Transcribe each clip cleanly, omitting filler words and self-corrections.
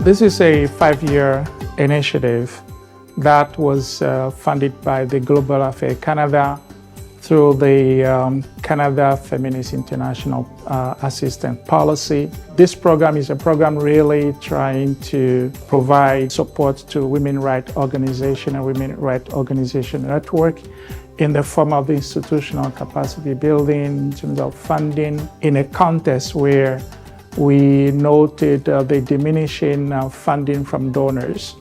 This is a 5-year initiative that was funded by the Global Affairs Canada through the Canada Feminist International Assistance Policy. This program is a program really trying to provide support to women rights organization and women rights organization network in the form of institutional capacity building, in terms of funding, in a context where we noted the diminishing funding from donors.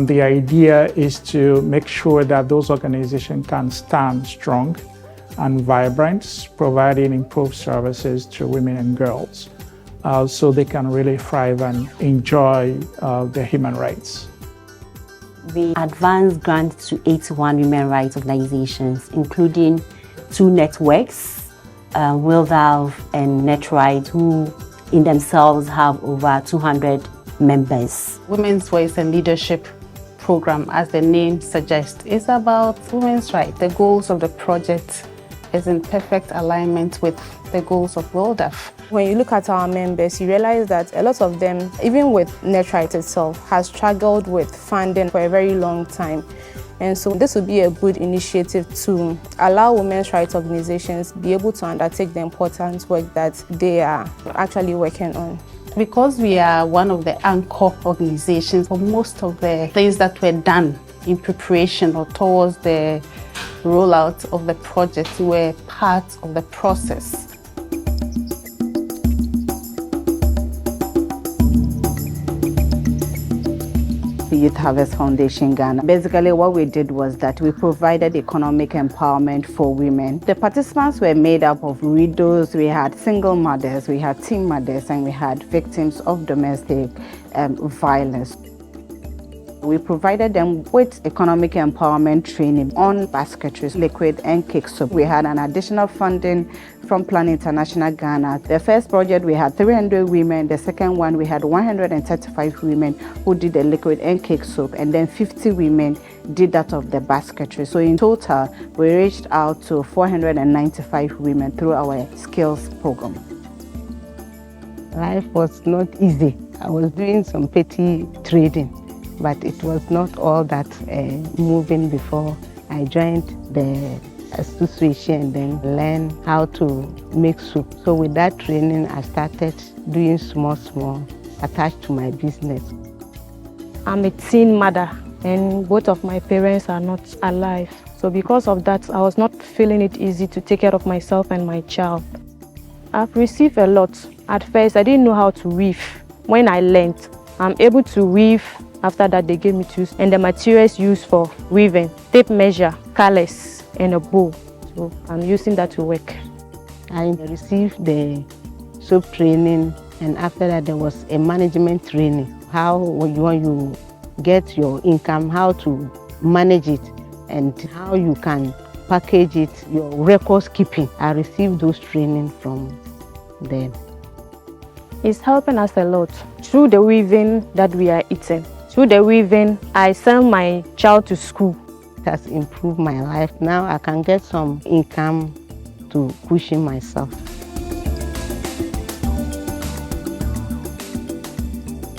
The idea is to make sure that those organizations can stand strong and vibrant, providing improved services to women and girls so they can really thrive and enjoy their human rights. We advanced grants to 81 women rights organizations, including 2 networks, WillValve and NetRight, who in themselves have over 200 members. Women's Voice and Leadership Program, as the name suggests, is about women's rights. The goals of the project is in perfect alignment with the goals of WillDAF. When you look at our members, you realize that a lot of them, even with NetRight itself, has struggled with funding for a very long time. And so this would be a good initiative to allow women's rights organizations be able to undertake the important work that they are actually working on. Because we are one of the anchor organizations for most of the things that were done in preparation or towards the rollout of the project, were part of the process. Youth Harvest Foundation Ghana. Basically what we did was that we provided economic empowerment for women. The participants were made up of widows, we had single mothers, we had teen mothers, and we had victims of domestic violence. We provided them with economic empowerment training on basketry, liquid and cake soap. We had an additional funding from Plan International Ghana. The first project we had 300 women, the second one we had 135 women who did the liquid and cake soap, and then 50 women did that of the basketry. So in total, we reached out to 495 women through our skills program. Life was not easy. I was doing some petty trading, but it was not all that moving before I joined the association and then learned how to make soup. So with that training, I started doing small, attached to my business. I'm a teen mother and both of my parents are not alive. So because of that, I was not feeling it easy to take care of myself and my child. I've received a lot. At first, I didn't know how to weave. When I learned, I'm able to weave. After that, they gave me tools and the materials used for weaving, tape measure, colors, and a bow. So I'm using that to work. I received the soap training, and after that, there was a management training. How you get your income, how to manage it, and how you can package it, your records keeping. I received those training from them. It's helping us a lot through the weaving that we are eating. Through the weaving, I send my child to school. It has improved my life. Now I can get some income to cushion myself.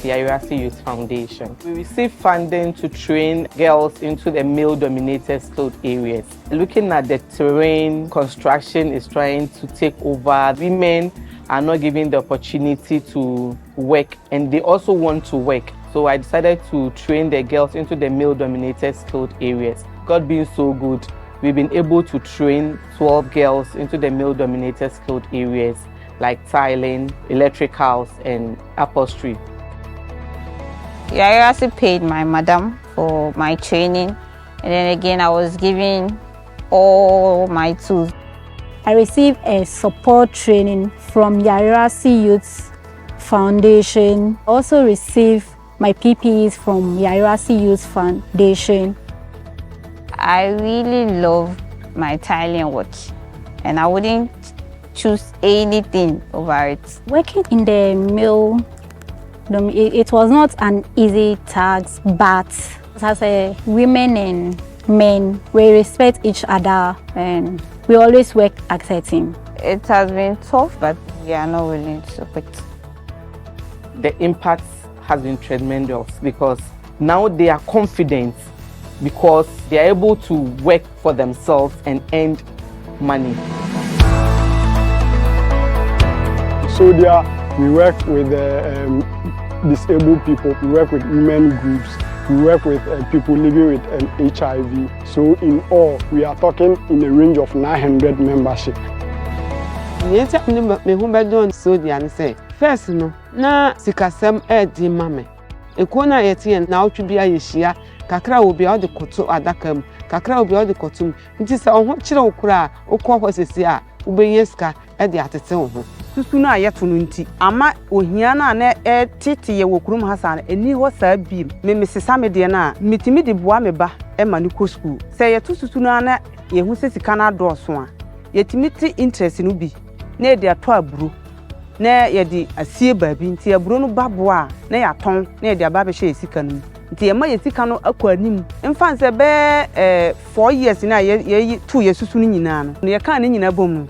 The Ayerasi Youth Foundation. We receive funding to train girls into the male-dominated skilled areas. Looking at the terrain, construction is trying to take over. Women are not given the opportunity to work, and they also want to work. So I decided to train the girls into the male-dominated skilled areas. God being so good, we've been able to train 12 girls into the male-dominated skilled areas like tiling, electricals, and upholstery. Ayerasi paid my madam for my training, and then again I was given all my tools. I received a support training from Ayerasi Youth Foundation. I also received my PPEs from Ayerasi Youth Foundation. I really love my tiling work, and I wouldn't choose anything over it. Working in the mill, it was not an easy task, but as a women and men, we respect each other and we always work as a team. It has been tough, but we are not willing to quit. The impact has been tremendous because now they are confident because they are able to work for themselves and earn money. So there, we work with disabled people, we work with women groups, we work with people living with HIV. So in all, we are talking in a range of 900 membership. First no, na sikasem di mame. Eko na yeti na otwe bia yehia, kakra obi a de koto adaka mu, kakra obi a de koto mu. Nti se oho kire okura, okọ hosesi a, ubeyeska de atete ho. Susu na yeto no nti, ama ohia na tete ye wokurum hasan eni ho saa bi. Me mesesa me de na, mitimi de boa me ba e ma ni ko school. Se yeto susu na ye hu se sika na dɔɔso a, yetimi ti interest no bi. Na de ato aburu. Na yedi asie baabi nti aburo no baboa na ya ton na yedi aba be hye sika no nti ye ma ye sika no akɔ anim mfa nse be 4 years na ye 2 years susu no nyina no ye kan ne nyina bom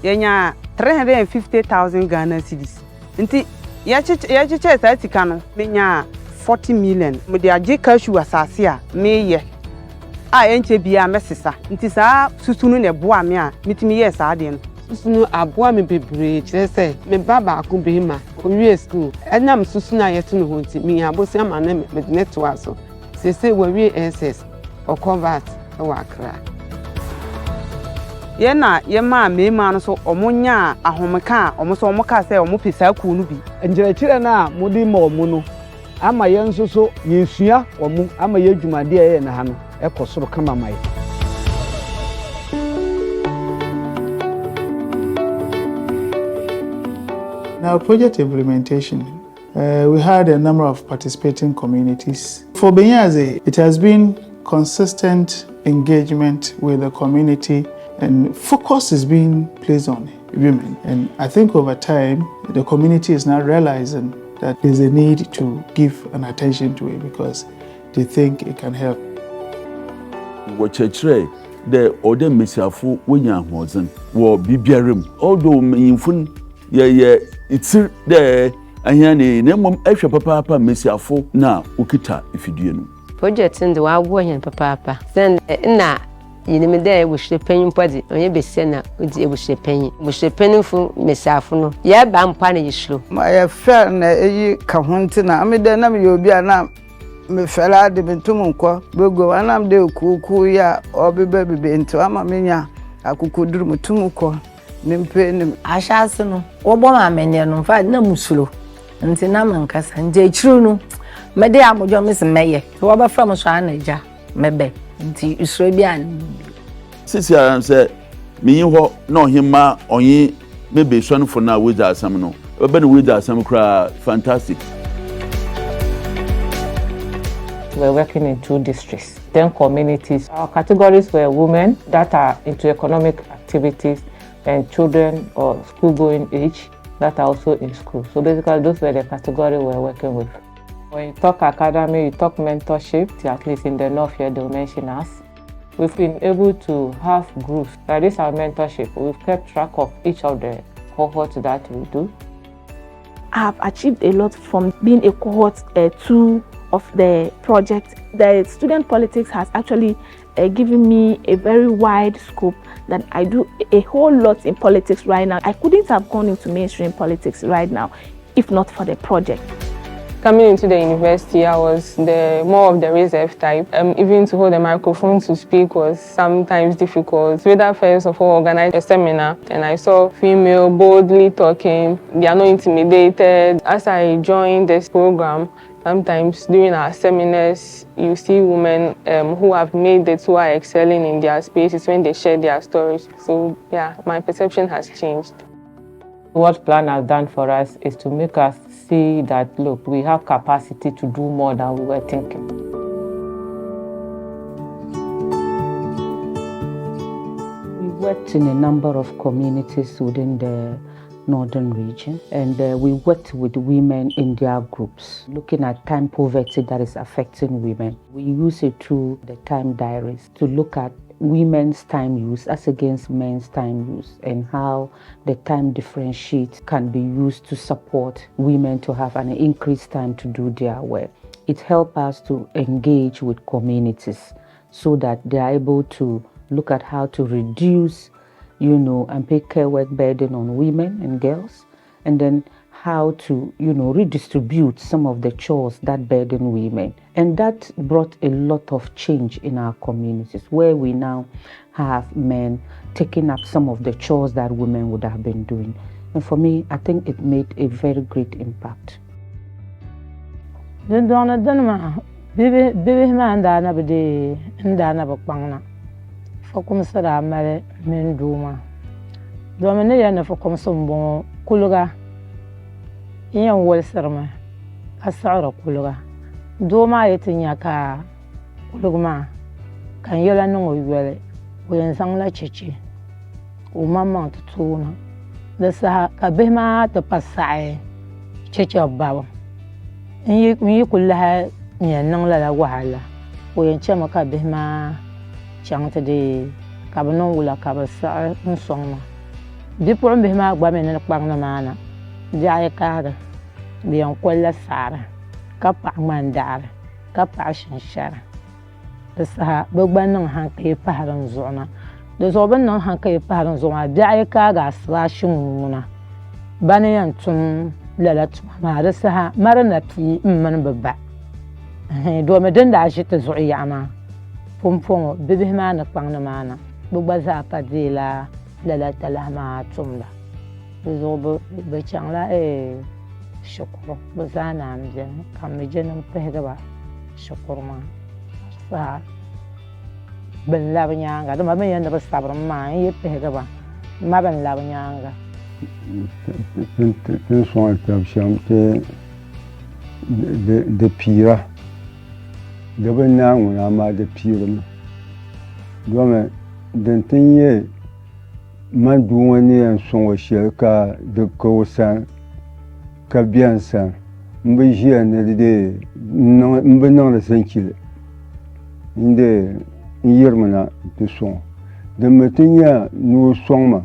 ye nya 350,000 Ghana cedis nti ye cheche sa sika no me nya 40 million me de age cashew asase a me ye a enche bia mesesa nti sa susu no ne boa me a mitimi ye sa ade no Susu aboa me bebre kire se me baba ko behima owie school enam susu na yeto no honti me abosi ama na me de to aso se we SS o convert e wa kra ye na ye ma no so omonya ahomeka omoso omoka se omopisa ku no bi enjere kire na mudi ma omu no ama ye nso so yesua omu ama ye dwumade ye na ha no e kosoro kama mai. Now, project implementation, we had a number of participating communities. For Benyaze, it has been consistent engagement with the community and focus is being placed on women. And I think over time, the community is now realizing that there's a need to give an attention to it because they think it can help. The order mesiafo wonya hozen wo bibiarem although menyimfun it's there ahia ne mom ehwe papa mesiafo na ukita ifidue no project ndi wa wo hia papa then na yinime there we should pay padi onye bese na odi we should pay fu mesiafo no ye ba mpa na yishlo ma ye fair na eyi ka ho nti na amede na me obi ana me fela de bentum nko bogo anam de kuku ya obebe bebe nti ama menya akukoduru mutum ko nimpe nim ashase no obo ma menye no fa na musulo nti na mankasa nje chiru no mede amodwo me se meye so oba fra mo so anaja mebe nti usuro bi an sisi say me ho na ohima onye mebe so for na weza asam no oba na weza asam kra fantastic. We're working in 2 districts, 10 communities. Our categories were women that are into economic activities and children or school-going age that are also in school. So basically, those were the categories we're working with. When you talk academy, you talk mentorship, at least in the north here, they'll mention us. We've been able to have groups. That is our mentorship. We've kept track of each of the cohorts that we do. I have achieved a lot from being a cohort 2 of the project. The student politics has actually given me a very wide scope that I do a whole lot in politics right now. I couldn't have gone into mainstream politics right now if not for the project. Coming into the university, I was more of the reserve type. Even to hold a microphone to speak was sometimes difficult. We had first of all organized a seminar and I saw female boldly talking. They are not intimidated. As I joined this program, sometimes during our seminars, you see women who have made it, who are excelling in their spaces when they share their stories. So yeah, my perception has changed. What Plan has done for us is to make us see that, look, we have capacity to do more than we were thinking. We worked in a number of communities within the northern region, and we worked with women in their groups, looking at time poverty that is affecting women. We use it through the time diaries to look at women's time use as against men's time use, and how the time differentiate can be used to support women to have an increased time to do their work. It helps us to engage with communities so that they are able to look at how to reduce, and pay care work burden on women and girls, and then how to, redistribute some of the chores that burden women. And that brought a lot of change in our communities, where we now have men taking up some of the chores that women would have been doing. And for me, I think it made a very great impact. Iya wol sirma ka saɣari kuliga doo maa yi ti nya ka kuliga maa kan yɛla niŋ o yɔli o yɛn zaŋla cheche o maŋmaŋ ti toona di saha ka bihi maa ti pa saɣi cheche baba n yi ku lahi yɛn niŋ lala wahala o yɛn chɛmi ka bihi maa chaŋ ti di ka bi niŋ wula ka bi saɣi n sɔŋ ma bipuɣimbihi maa gba mi ni kpaŋ ni maa na biɛɣu kaari bi yɛn kolila saɣari ka paɣi ŋmandaɣari ka paɣi shinshɛri di saha bi gba niŋ hankali pahi din zuɣu na di zuɣu bi niŋ hankali pahi din zuɣu maa biɛɣu kaagi asibaasi ŋuna ba ni yɛn tum lala tuma maa di saha mari na pii n mini bi ba doomi din daa ʒi ti zuɣu yaɣu maa pumpɔŋɔ bibihi maa ni kpaŋ ni maa na bi gba zaa pa deela lala talahi maa tumda di zuɣu bi chaŋla shikuru bi zaa na n biɛni ka mi je nin pihigiba shikuru maa saa bin labi nyaanga dama bin yɛn ni bi sabiri maa n yi pihigiba ma bin labi nyaanga tin sɔŋ tab shɛm ti di piira di bi naa ŋuna maa di piirimi domi din tin nyɛ man duu ŋɔ ni yɛn sɔŋ o shɛli ka di kao sani ka biɛni sani n bi ʒiya ni n bi niŋdi sinchili n yirimi na ti sɔŋ din mi ti nyɛ ni o sɔŋmi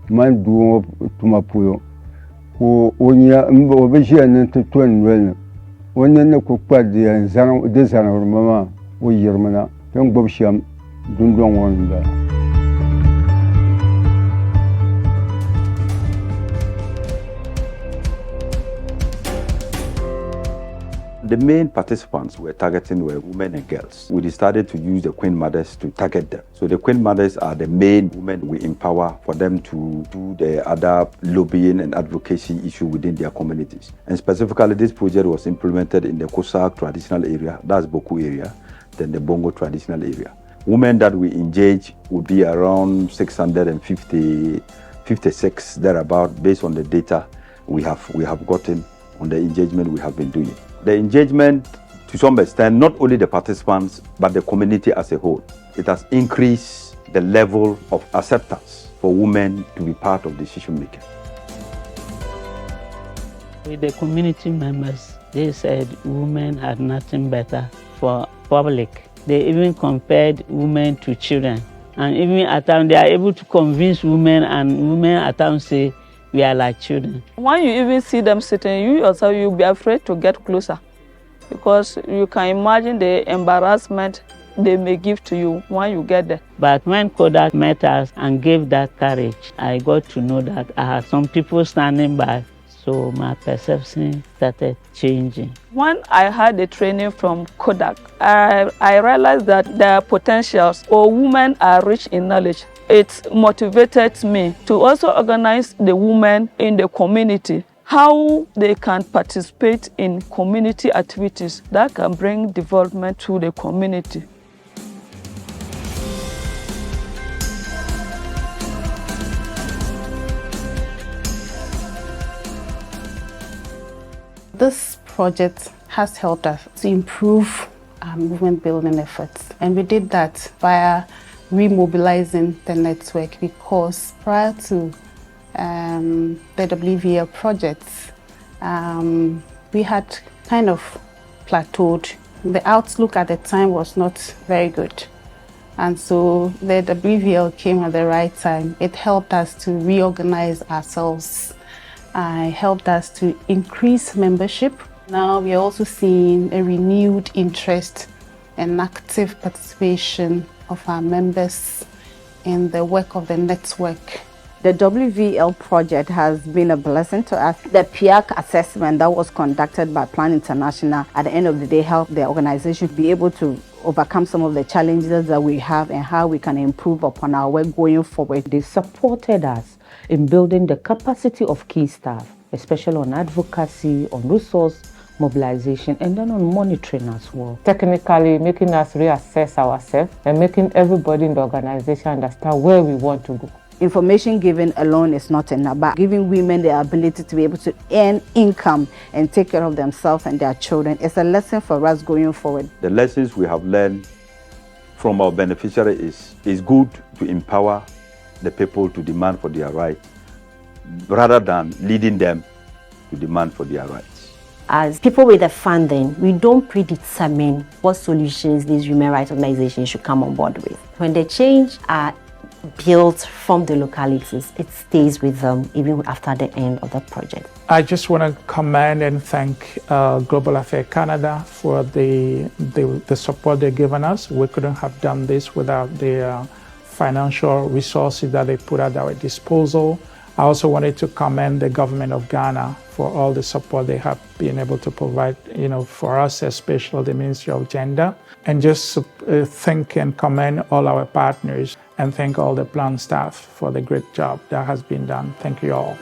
man duu ŋɔ tuma polo o bi ʒiya ni ti tɔni noli ni o nini ku kpa di zanirimi maa o yirimi na tin gbubi shɛm dundɔŋ ŋɔ ni bala. The main participants we're targeting were women and girls. We decided to use the Queen Mothers to target them. So the Queen Mothers are the main women we empower for them to do the other lobbying and advocacy issue within their communities. And specifically, this project was implemented in the Kosak traditional area, that's Boku area, then the Bongo traditional area. Women that we engage would be around 656 thereabout, based on the data we have gotten on the engagement we have been doing. The engagement, to some extent, not only the participants, but the community as a whole. It has increased the level of acceptance for women to be part of decision making. With the community members, they said women had nothing better for public. They even compared women to children. And even at times, they are able to convince women, and women at times say, we are like children. When you even see them sitting, you yourself, you'll be afraid to get closer, because you can imagine the embarrassment they may give to you when you get there. But when Kodak met us and gave that courage, I got to know that I had some people standing by, so my perception started changing. When I had the training from Kodak, I realized that their potentials, or women are rich in knowledge. It motivated me to also organize the women in the community, how they can participate in community activities that can bring development to the community. This project has helped us to improve our movement building efforts, and we did that via remobilizing the network, because prior to the WVL projects, we had kind of plateaued. The outlook at the time was not very good. And so the WVL came at the right time. It helped us to reorganize ourselves. It helped us to increase membership. Now we are also seeing a renewed interest and active participation of our members in the work of the network. The WVL project has been a blessing to us. The PIAC assessment that was conducted by Plan International at the end of the day helped the organization be able to overcome some of the challenges that we have and how we can improve upon our work going forward. They supported us in building the capacity of key staff, especially on advocacy, on resource mobilization, and then on monitoring as well. Technically making us reassess ourselves and making everybody in the organization understand where we want to go. Information given alone is not enough, but giving women the ability to be able to earn income and take care of themselves and their children is a lesson for us going forward. The lessons we have learned from our beneficiary is good to empower the people to demand for their rights rather than leading them to demand for their rights. As people with the funding, we don't predetermine what solutions these human rights organizations should come on board with. When the change are built from the localities, it stays with them even after the end of the project. I just want to commend and thank Global Affairs Canada for the support they've given us. We couldn't have done this without the financial resources that they put at our disposal. I also wanted to commend the government of Ghana for all the support they have been able to provide, for us, especially the Ministry of Gender, and just thank and commend all our partners and thank all the plant staff for the great job that has been done. Thank you all.